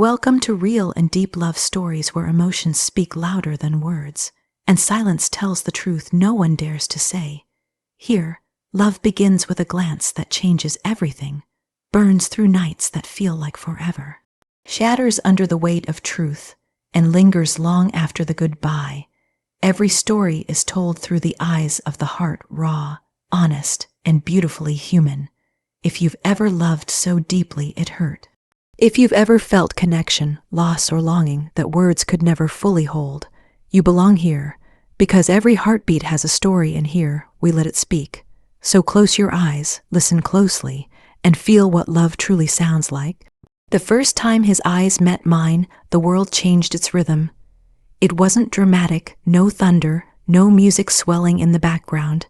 Welcome to real and deep love stories where emotions speak louder than words, and silence tells the truth no one dares to say. Here, love begins with a glance that changes everything, burns through nights that feel like forever, shatters under the weight of truth, and lingers long after the goodbye. Every story is told through the eyes of the heart, raw, honest, and beautifully human. If you've ever loved so deeply it hurt. If you've ever felt connection, loss, or longing that words could never fully hold, you belong here, because every heartbeat has a story, and here we let it speak. So close your eyes, listen closely, and feel what love truly sounds like. The first time his eyes met mine, the world changed its rhythm. It wasn't dramatic, no thunder, no music swelling in the background,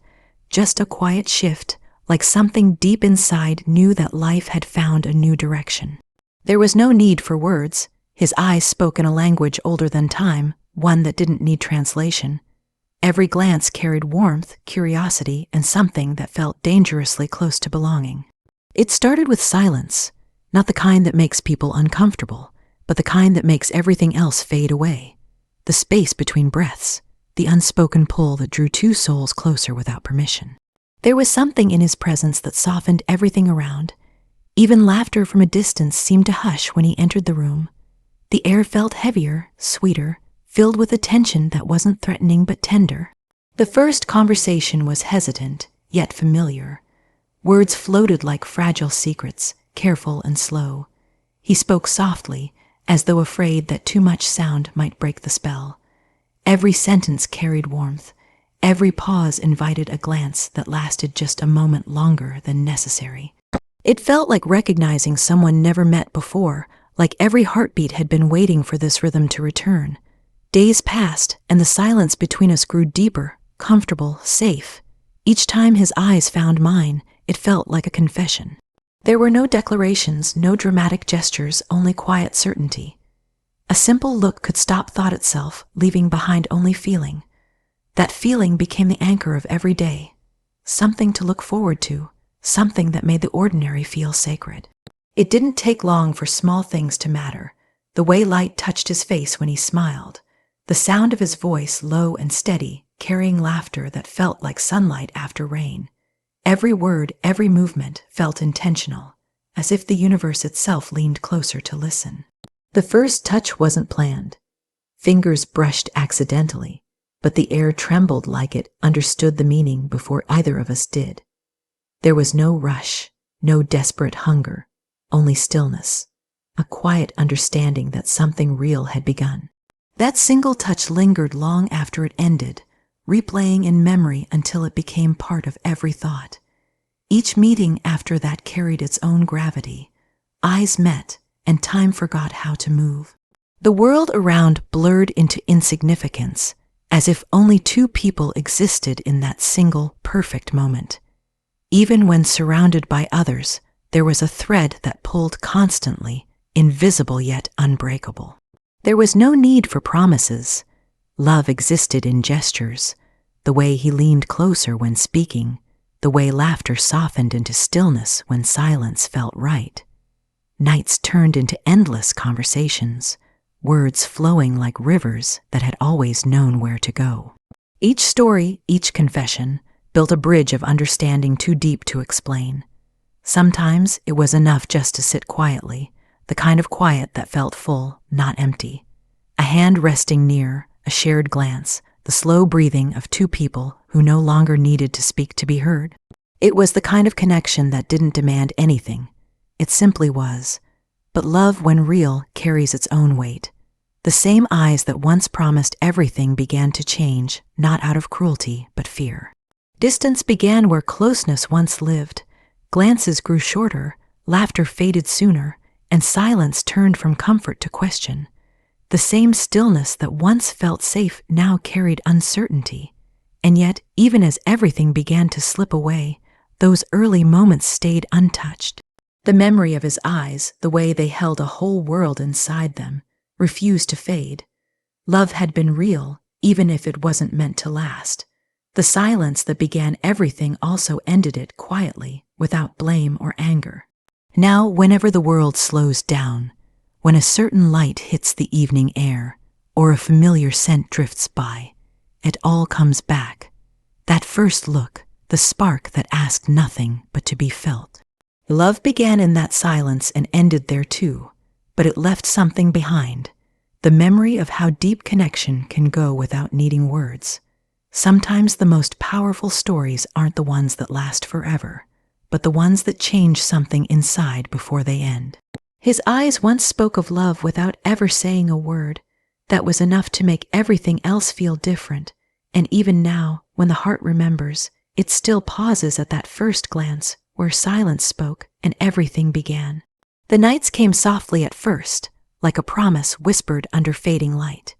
just a quiet shift, like something deep inside knew that life had found a new direction. There was no need for words. His eyes spoke in a language older than time, one that didn't need translation. Every glance carried warmth, curiosity, and something that felt dangerously close to belonging. It started with silence, not the kind that makes people uncomfortable, but the kind that makes everything else fade away. The space between breaths, the unspoken pull that drew two souls closer without permission. There was something in his presence that softened everything around. Even laughter from a distance seemed to hush when he entered the room. The air felt heavier, sweeter, filled with a tension that wasn't threatening but tender. The first conversation was hesitant, yet familiar. Words floated like fragile secrets, careful and slow. He spoke softly, as though afraid that too much sound might break the spell. Every sentence carried warmth. Every pause invited a glance that lasted just a moment longer than necessary. It felt like recognizing someone never met before, like every heartbeat had been waiting for this rhythm to return. Days passed, and the silence between us grew deeper, comfortable, safe. Each time his eyes found mine, it felt like a confession. There were no declarations, no dramatic gestures, only quiet certainty. A simple look could stop thought itself, leaving behind only feeling. That feeling became the anchor of every day, something to look forward to, something that made the ordinary feel sacred. It didn't take long for small things to matter. The way light touched his face when he smiled, the sound of his voice low and steady, carrying laughter that felt like sunlight after rain. Every word, every movement felt intentional, as if the universe itself leaned closer to listen. The first touch wasn't planned. Fingers brushed accidentally, but the air trembled like it understood the meaning before either of us did. There was no rush, no desperate hunger, only stillness, a quiet understanding that something real had begun. That single touch lingered long after it ended, replaying in memory until it became part of every thought. Each meeting after that carried its own gravity. Eyes met, and time forgot how to move. The world around blurred into insignificance, as if only two people existed in that single, perfect moment. Even when surrounded by others, there was a thread that pulled constantly, invisible yet unbreakable. There was no need for promises. Love existed in gestures, the way he leaned closer when speaking, the way laughter softened into stillness when silence felt right. Nights turned into endless conversations, words flowing like rivers that had always known where to go. Each story, each confession, built a bridge of understanding too deep to explain. Sometimes it was enough just to sit quietly, the kind of quiet that felt full, not empty. A hand resting near, a shared glance, the slow breathing of two people who no longer needed to speak to be heard. It was the kind of connection that didn't demand anything. It simply was. But love, when real, carries its own weight. The same eyes that once promised everything began to change, not out of cruelty, but fear. Distance began where closeness once lived. Glances grew shorter, laughter faded sooner, and silence turned from comfort to question. The same stillness that once felt safe now carried uncertainty. And yet, even as everything began to slip away, those early moments stayed untouched. The memory of his eyes, the way they held a whole world inside them, refused to fade. Love had been real, even if it wasn't meant to last. The silence that began everything also ended it quietly, without blame or anger. Now, whenever the world slows down, when a certain light hits the evening air, or a familiar scent drifts by, it all comes back. That first look, the spark that asked nothing but to be felt. Love began in that silence and ended there too, but it left something behind. The memory of how deep connection can go without needing words. Sometimes the most powerful stories aren't the ones that last forever, but the ones that change something inside before they end. His eyes once spoke of love without ever saying a word. That was enough to make everything else feel different, and even now, when the heart remembers, it still pauses at that first glance where silence spoke and everything began. The nights came softly at first, like a promise whispered under fading light.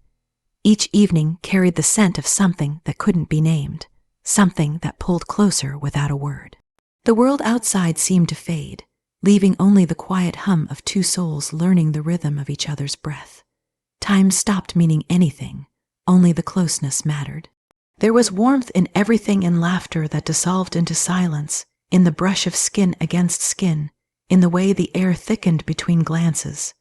Each evening carried the scent of something that couldn't be named, something that pulled closer without a word. The world outside seemed to fade, leaving only the quiet hum of two souls learning the rhythm of each other's breath. Time stopped meaning anything, only the closeness mattered. There was warmth in everything, in laughter that dissolved into silence, in the brush of skin against skin, in the way the air thickened between glances.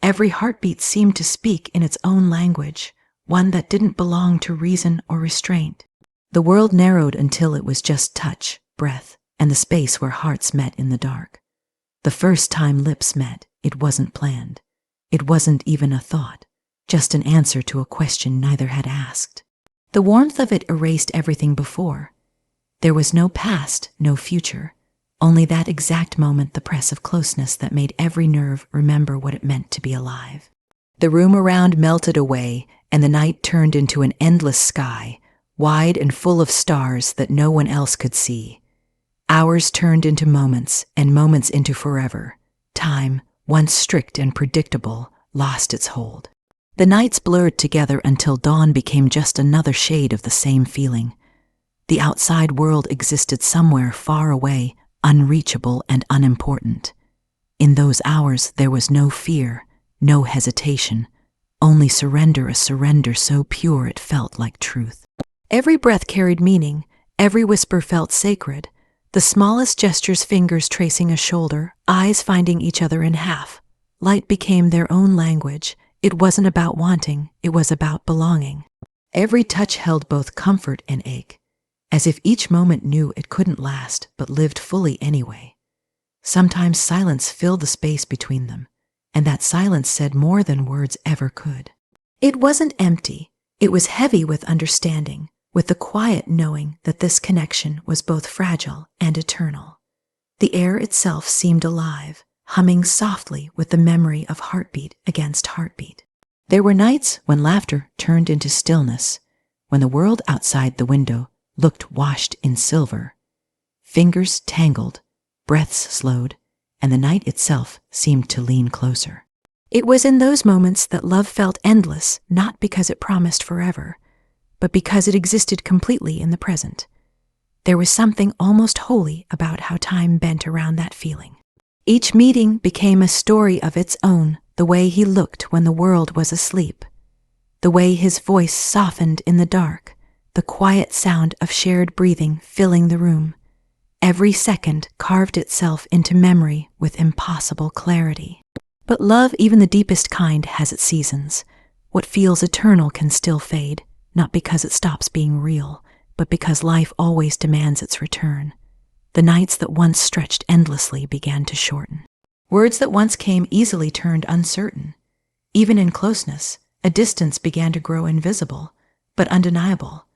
Every heartbeat seemed to speak in its own language, one that didn't belong to reason or restraint. The world narrowed until it was just touch, breath, and the space where hearts met in the dark. The first time lips met, it wasn't planned. It wasn't even a thought, just an answer to a question neither had asked. The warmth of it erased everything before. There was no past, no future, only that exact moment, the press of closeness that made every nerve remember what it meant to be alive. The room around melted away, and the night turned into an endless sky, wide and full of stars that no one else could see. Hours turned into moments, and moments into forever. Time, once strict and predictable, lost its hold. The nights blurred together until dawn became just another shade of the same feeling. The outside world existed somewhere far away, unreachable and unimportant. In those hours there was no fear, no hesitation, only surrender, a surrender so pure it felt like truth. Every breath carried meaning, every whisper felt sacred, the smallest gestures, fingers tracing a shoulder, eyes finding each other in half. Light became their own language. It wasn't about wanting, it was about belonging. Every touch held both comfort and ache, as if each moment knew it couldn't last but lived fully anyway. Sometimes silence filled the space between them, and that silence said more than words ever could. It wasn't empty, it was heavy with understanding, with the quiet knowing that this connection was both fragile and eternal. The air itself seemed alive, humming softly with the memory of heartbeat against heartbeat. There were nights when laughter turned into stillness, when the world outside the window looked washed in silver. Fingers tangled, breaths slowed, and the night itself seemed to lean closer. It was in those moments that love felt endless, not because it promised forever, but because it existed completely in the present. There was something almost holy about how time bent around that feeling. Each meeting became a story of its own, the way he looked when the world was asleep, the way his voice softened in the dark, the quiet sound of shared breathing filling the room. Every second carved itself into memory with impossible clarity. But love, even the deepest kind, has its seasons. What feels eternal can still fade, not because it stops being real, but because life always demands its return. The nights that once stretched endlessly began to shorten. Words that once came easily turned uncertain. Even in closeness, a distance began to grow invisible, but undeniable.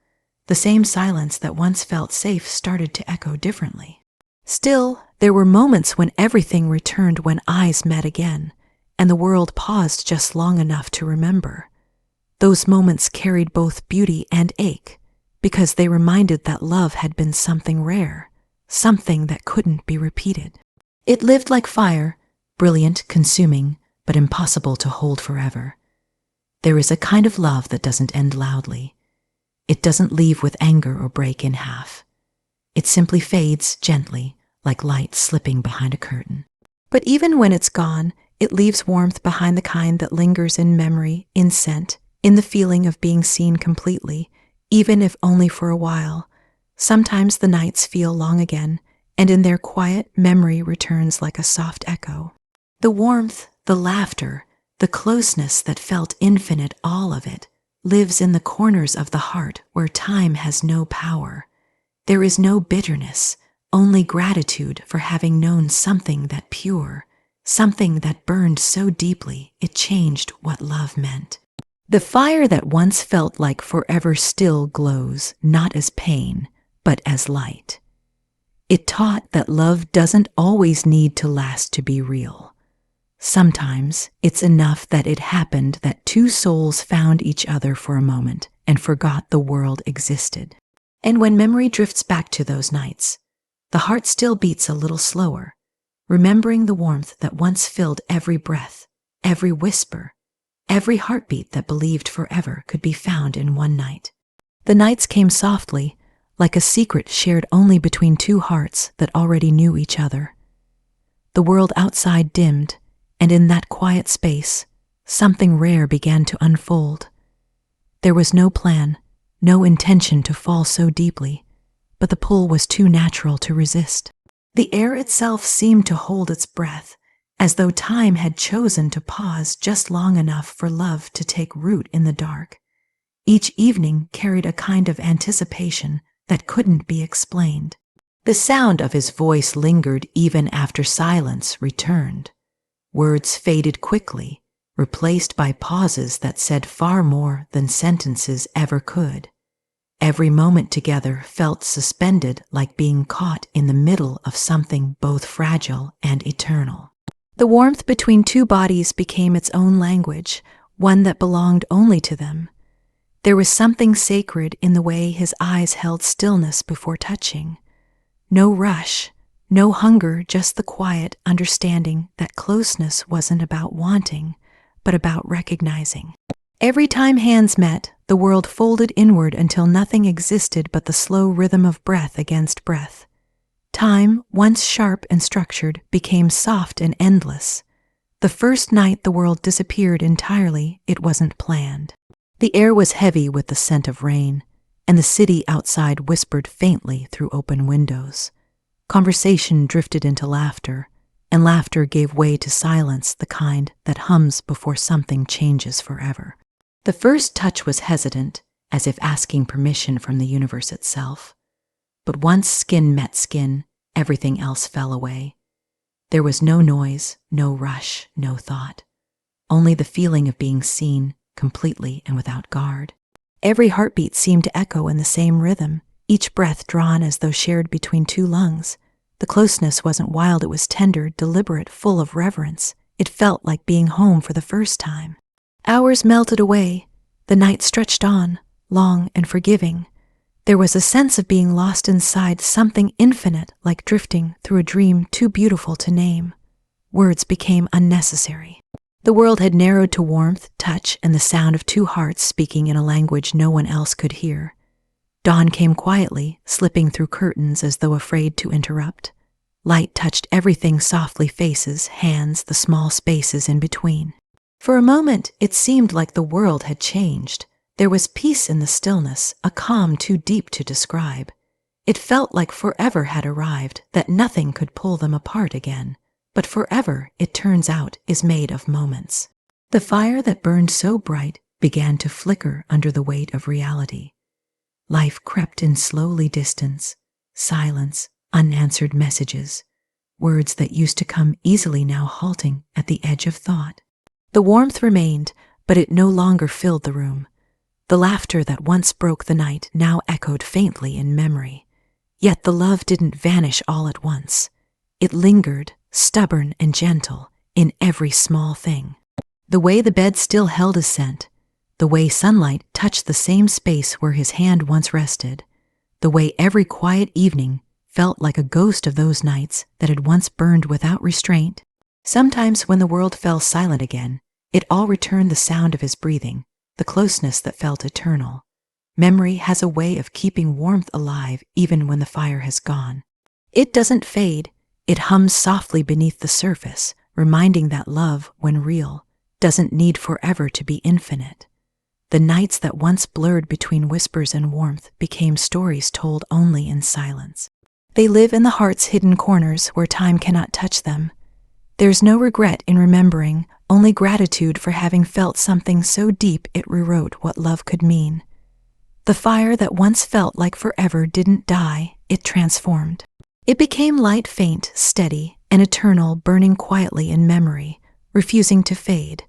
The same silence that once felt safe started to echo differently. Still, there were moments when everything returned, when eyes met again, and the world paused just long enough to remember. Those moments carried both beauty and ache, because they reminded that love had been something rare, something that couldn't be repeated. It lived like fire, brilliant, consuming, but impossible to hold forever. There is a kind of love that doesn't end loudly. It doesn't leave with anger or break in half. It simply fades gently, like light slipping behind a curtain. But even when it's gone, it leaves warmth behind, the kind that lingers in memory, in scent, in the feeling of being seen completely, even if only for a while. Sometimes the nights feel long again, and in their quiet, memory returns like a soft echo. The warmth, The laughter, the closeness that felt infinite, all of it, lives in the corners of the heart where time has no power. There is no bitterness, only gratitude for having known something that pure, something that burned so deeply it changed what love meant. The fire that once felt like forever still glows, not as pain, but as light. It taught that love doesn't always need to last to be real. Sometimes it's enough that it happened, that two souls found each other for a moment and forgot the world existed. And when memory drifts back to those nights, the heart still beats a little slower, remembering the warmth that once filled every breath, every whisper, every heartbeat that believed forever could be found in one night. The nights came softly, like a secret shared only between two hearts that already knew each other. The world outside dimmed, and in that quiet space, something rare began to unfold. There was no plan, no intention to fall so deeply, but the pull was too natural to resist. The air itself seemed to hold its breath, as though time had chosen to pause just long enough for love to take root in the dark. Each evening carried a kind of anticipation that couldn't be explained. The sound of his voice lingered even after silence returned. Words faded quickly, replaced by pauses that said far more than sentences ever could. Every moment together felt suspended, like being caught in the middle of something both fragile and eternal. The warmth between two bodies became its own language, one that belonged only to them. There was something sacred in the way his eyes held stillness before touching. No rush, no hunger, just the quiet understanding that closeness wasn't about wanting, but about recognizing. Every time hands met, the world folded inward until nothing existed but the slow rhythm of breath against breath. Time, once sharp and structured, became soft and endless. The first night the world disappeared entirely, it wasn't planned. The air was heavy with the scent of rain, and the city outside whispered faintly through open windows. Conversation drifted into laughter, and laughter gave way to silence, the kind that hums before something changes forever. The first touch was hesitant, as if asking permission from the universe itself. But once skin met skin, everything else fell away. There was no noise, no rush, no thought. Only the feeling of being seen, completely and without guard. Every heartbeat seemed to echo in the same rhythm, each breath drawn as though shared between two lungs. The closeness wasn't wild, it was tender, deliberate, full of reverence. It felt like being home for the first time. Hours melted away. The night stretched on, long and forgiving. There was a sense of being lost inside something infinite, like drifting through a dream too beautiful to name. Words became unnecessary. The world had narrowed to warmth, touch, and the sound of two hearts speaking in a language no one else could hear. Dawn came quietly, slipping through curtains as though afraid to interrupt. Light touched everything softly, faces, hands, the small spaces in between. For a moment, it seemed like the world had changed. There was peace in the stillness, a calm too deep to describe. It felt like forever had arrived, that nothing could pull them apart again. But forever, it turns out, is made of moments. The fire that burned so bright began to flicker under the weight of reality. Life crept in slowly, distance, silence, unanswered messages, words that used to come easily now halting at the edge of thought. The warmth remained, but it no longer filled the room. The laughter that once broke the night now echoed faintly in memory. Yet the love didn't vanish all at once. It lingered, stubborn and gentle, in every small thing. The way the bed still held his scent, the way sunlight touched the same space where his hand once rested, the way every quiet evening felt like a ghost of those nights that had once burned without restraint. Sometimes when the world fell silent again, it all returned, the sound of his breathing, the closeness that felt eternal. Memory has a way of keeping warmth alive even when the fire has gone. It doesn't fade, it hums softly beneath the surface, reminding that love, when real, doesn't need forever to be infinite. The nights that once blurred between whispers and warmth became stories told only in silence. They live in the heart's hidden corners where time cannot touch them. There's no regret in remembering, only gratitude for having felt something so deep it rewrote what love could mean. The fire that once felt like forever didn't die, it transformed. It became light, faint, steady, and eternal, burning quietly in memory, refusing to fade.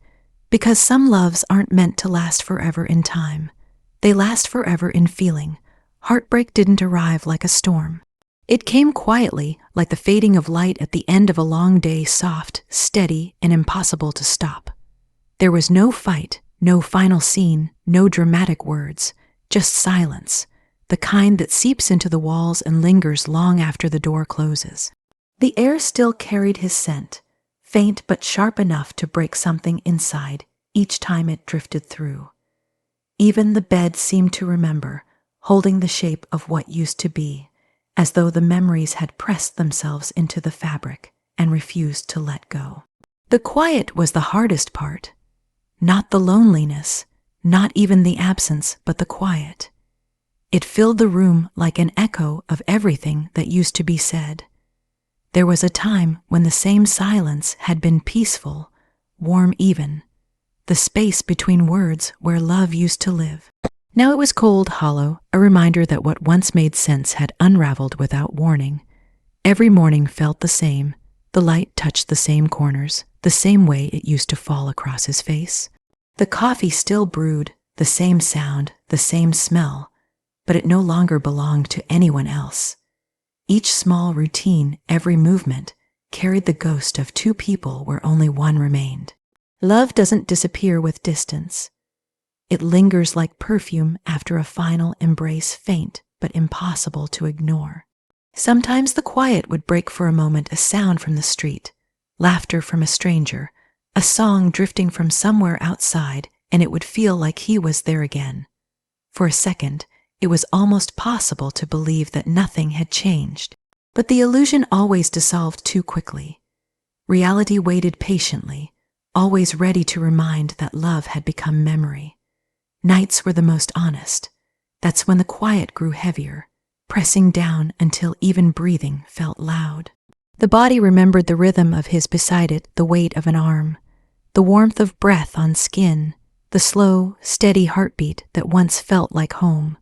Because some loves aren't meant to last forever in time. They last forever in feeling. Heartbreak didn't arrive like a storm. It came quietly, like the fading of light at the end of a long day, soft, steady, and impossible to stop. There was no fight, no final scene, no dramatic words, just silence, the kind that seeps into the walls and lingers long after the door closes. The air still carried his scent, faint but sharp enough to break something inside each time it drifted through. Even the bed seemed to remember, holding the shape of what used to be, as though the memories had pressed themselves into the fabric and refused to let go. The quiet was the hardest part. Not the loneliness, not even the absence, but the quiet. It filled the room like an echo of everything that used to be said. There was a time when the same silence had been peaceful, warm even, the space between words where love used to live. Now it was cold, hollow, a reminder that what once made sense had unraveled without warning. Every morning felt the same. The light touched the same corners, the same way it used to fall across his face. The coffee still brewed, the same sound, the same smell, but it no longer belonged to anyone else. Each small routine, every movement, carried the ghost of two people where only one remained. Love doesn't disappear with distance. It lingers like perfume after a final embrace, faint but impossible to ignore. Sometimes the quiet would break for a moment, a sound from the street, laughter from a stranger, a song drifting from somewhere outside, and it would feel like he was there again. For a second, it was almost possible to believe that nothing had changed. But the illusion always dissolved too quickly. Reality waited patiently, always ready to remind that love had become memory. Nights were the most honest. That's when the quiet grew heavier, pressing down until even breathing felt loud. The body remembered the rhythm of his beside it, the weight of an arm, the warmth of breath on skin, the slow, steady heartbeat that once felt like home.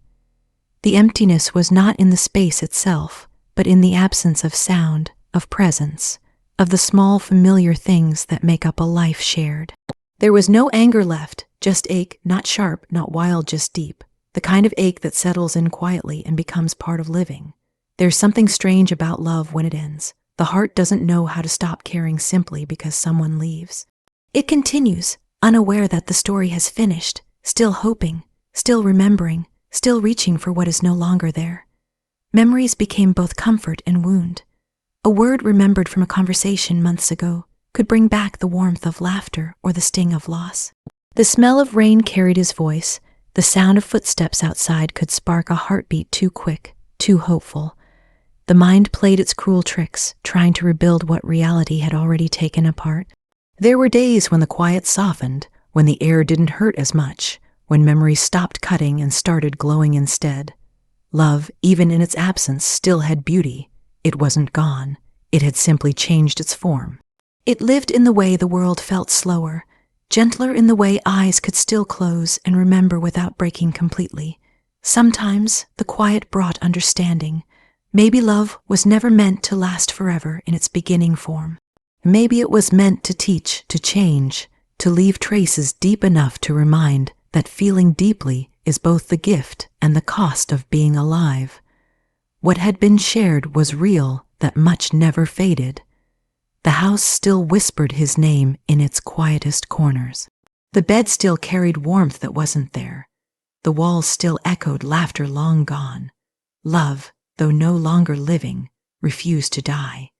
The emptiness was not in the space itself, but in the absence of sound, of presence, of the small familiar things that make up a life shared. There was no anger left, just ache, not sharp, not wild, just deep, the kind of ache that settles in quietly and becomes part of living. There's something strange about love when it ends. The heart doesn't know how to stop caring simply because someone leaves. It continues, unaware that the story has finished, still hoping, still remembering, still reaching for what is no longer there. Memories became both comfort and wound. A word remembered from a conversation months ago could bring back the warmth of laughter or the sting of loss. The smell of rain carried his voice. The sound of footsteps outside could spark a heartbeat too quick, too hopeful. The mind played its cruel tricks, trying to rebuild what reality had already taken apart. There were days when the quiet softened, when the air didn't hurt as much, when memories stopped cutting and started glowing instead. Love, even in its absence, still had beauty. It wasn't gone. It had simply changed its form. It lived in the way the world felt slower, gentler in the way eyes could still close and remember without breaking completely. Sometimes the quiet brought understanding. Maybe love was never meant to last forever in its beginning form. Maybe it was meant to teach, to change, to leave traces deep enough to remind that feeling deeply is both the gift and the cost of being alive. What had been shared was real, that much never faded. The house still whispered his name in its quietest corners. The bed still carried warmth that wasn't there. The walls still echoed laughter long gone. Love, though no longer living, refused to die.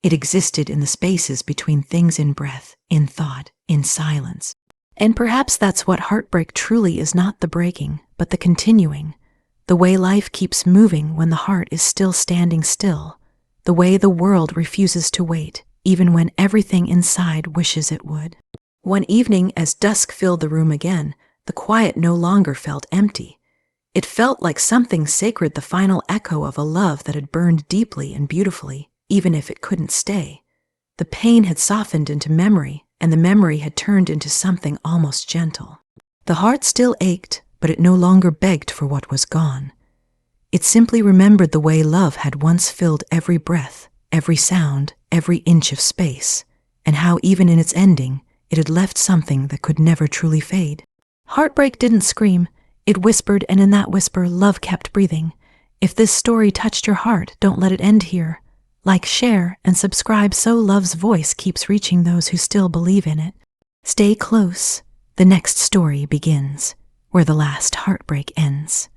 It existed in the spaces between things in breath, in thought, in silence. And perhaps that's what heartbreak truly is, not the breaking, but the continuing. The way life keeps moving when the heart is still standing still. The way the world refuses to wait, even when everything inside wishes it would. One evening, as dusk filled the room again, the quiet no longer felt empty. It felt like something sacred, the final echo of a love that had burned deeply and beautifully, even if it couldn't stay. The pain had softened into memory, and the memory had turned into something almost gentle. The heart still ached, but it no longer begged for what was gone. It simply remembered the way love had once filled every breath, every sound, every inch of space, and how even in its ending, it had left something that could never truly fade. Heartbreak didn't scream, it whispered, and in that whisper, love kept breathing. If this story touched your heart, don't let it end here. Like, share, and subscribe so love's voice keeps reaching those who still believe in it. Stay close. The next story begins, where the last heartbreak ends.